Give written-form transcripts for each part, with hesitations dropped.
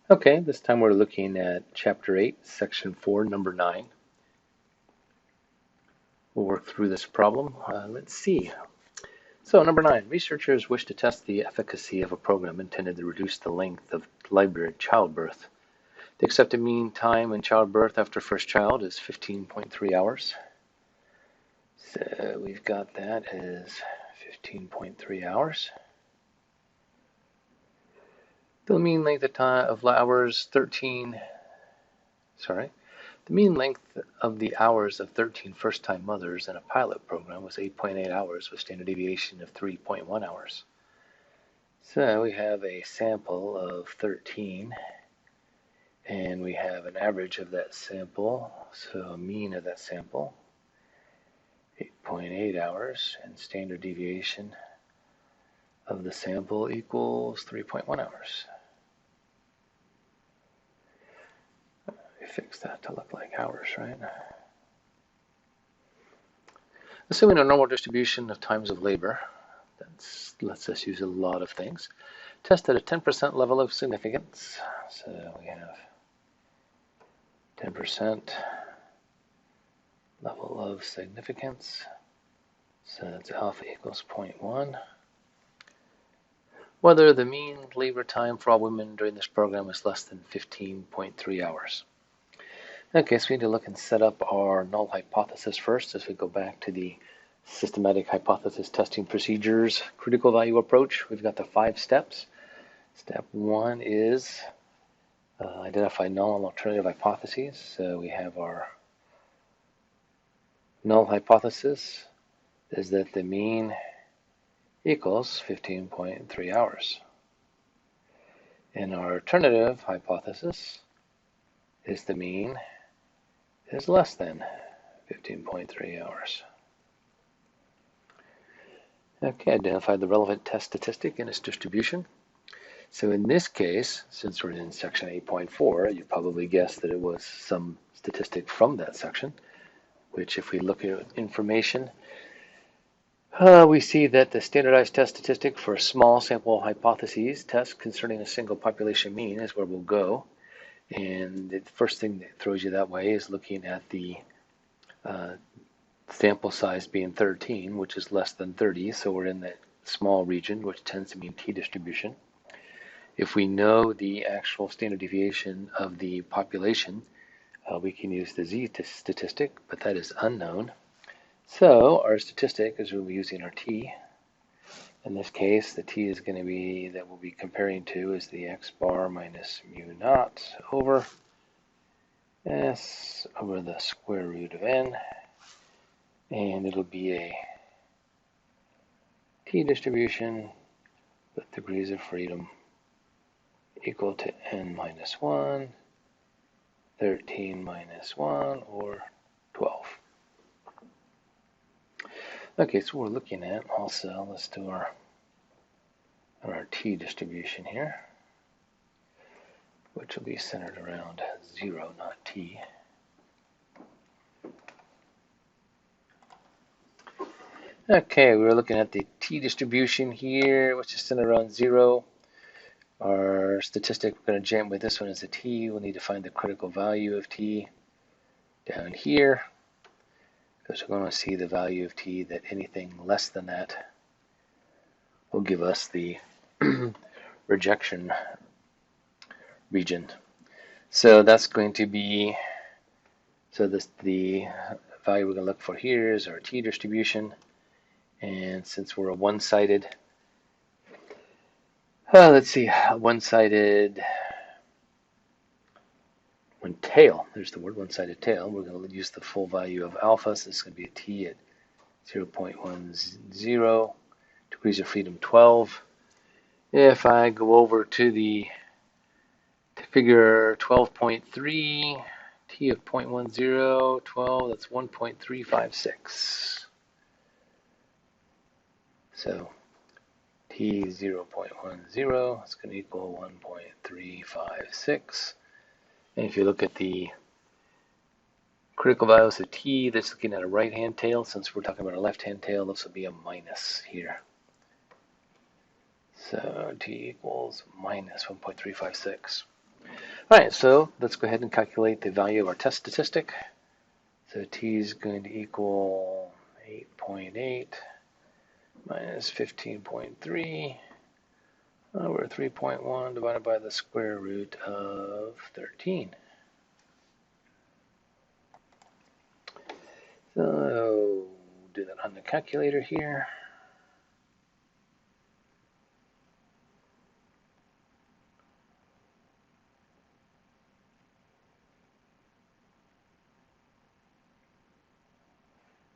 Okay, this time we're looking at Chapter 8, Section 4, Number 9. We'll work through this problem. Let's see. So, number 9, researchers wish to test the efficacy of a program intended to reduce the length of labor and childbirth. The accepted mean time in childbirth after first child is 15.3 hours. So, we've got that as 15.3 hours. The mean length of hours 13. The mean length of the hours of 13 first-time mothers in a pilot program was 8.8 hours with standard deviation of 3.1 hours. So we have a sample of 13, and we have an average of that sample, so a mean of that sample, 8.8 hours, and standard deviation of the sample equals 3.1 hours. Fix that to look like hours, right? Assuming a normal distribution of times of labor, that lets us use a lot of things. Test at a 10% level of significance. So we have 10% level of significance. So that's alpha equals 0.1. Whether the mean labor time for all women during this program is less than 15.3 hours. Okay, so we need to look and set up our null hypothesis first as we go back to the systematic hypothesis testing procedures critical value approach. We've got the 5 steps. Step 1 is identify null and alternative hypotheses. So we have our null hypothesis is that the mean equals 15.3 hours. And our alternative hypothesis is the mean is less than 15.3 hours. Okay, identify the relevant test statistic and its distribution. So in this case, since we're in section 8.4, you probably guessed that it was some statistic from that section, which if we look at information, we see that the standardized test statistic for a small sample hypotheses test concerning a single population mean is where we'll go. And the first thing that throws you that way is looking at the sample size being 13, which is less than 30, so we're in that small region, which tends to mean t-distribution. If we know the actual standard deviation of the population, we can use the z-statistic, but that is unknown. So our statistic is really using our t. In this case, the t is going to be, that we'll be comparing to, is the x bar minus mu naught over s over the square root of n. And it'll be a t distribution with degrees of freedom equal to n minus 1, 13 minus 1, or 12. Okay, so we're looking at also, let's do our t distribution here, which will be centered around 0, not t. Okay, we're looking at the t distribution here, which is centered around 0. Our statistic, we're going to jam with this one as a t. We'll need to find the critical value of t down here, because we're going to see the value of t that anything less than that will give us the rejection region. So that's going to be, so the value we're going to look for here is our t distribution. And since we're a one-sided, one-sided tail, there's the word, one-sided tail, we're going to use the full value of alpha, so this is going to be a t at 0.10, degrees of freedom 12. If I go over to figure 12.3, t of 0.10, 12, that's 1.356. So t 0.10 is going to equal 1.356. And if you look at the critical values of t, that's looking at a right-hand tail. Since we're talking about a left-hand tail, this will be a minus here. So t equals minus 1.356. All right, so let's go ahead and calculate the value of our test statistic. So t is going to equal 8.8 minus 15.3 over 3.1 divided by the square root of 13. So do that on the calculator here.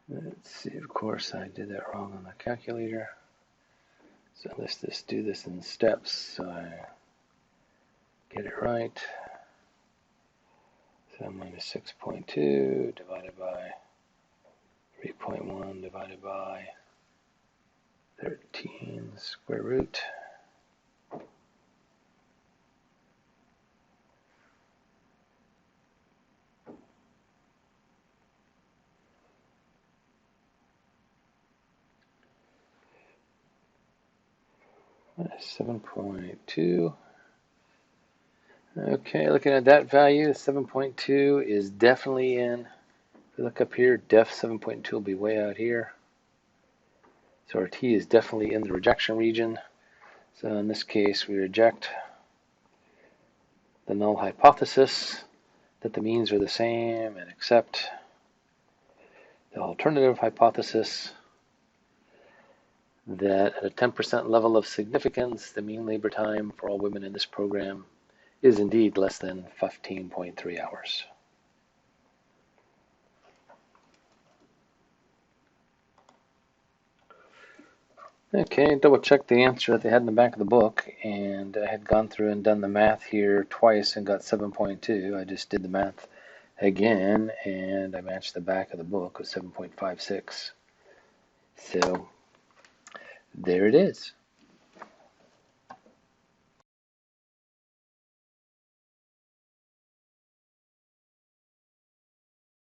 Let's see, of course I did that wrong on the calculator. So let's just do this in steps so I get it right. So minus 6.2 divided by 3.1 divided by 13 square root. Minus 7.2. Okay, looking at that value, 7.2 is definitely in. If you look up here, def 7.2 will be way out here. So our t is definitely in the rejection region. So in this case, we reject the null hypothesis that the means are the same and accept the alternative hypothesis that at a 10% level of significance, the mean labor time for all women in this program is indeed less than 15.3 hours. Okay, double check the answer that they had in the back of the book, and I had gone through and done the math here twice and got 7.2. I just did the math again, and I matched the back of the book with 7.56. So there it is.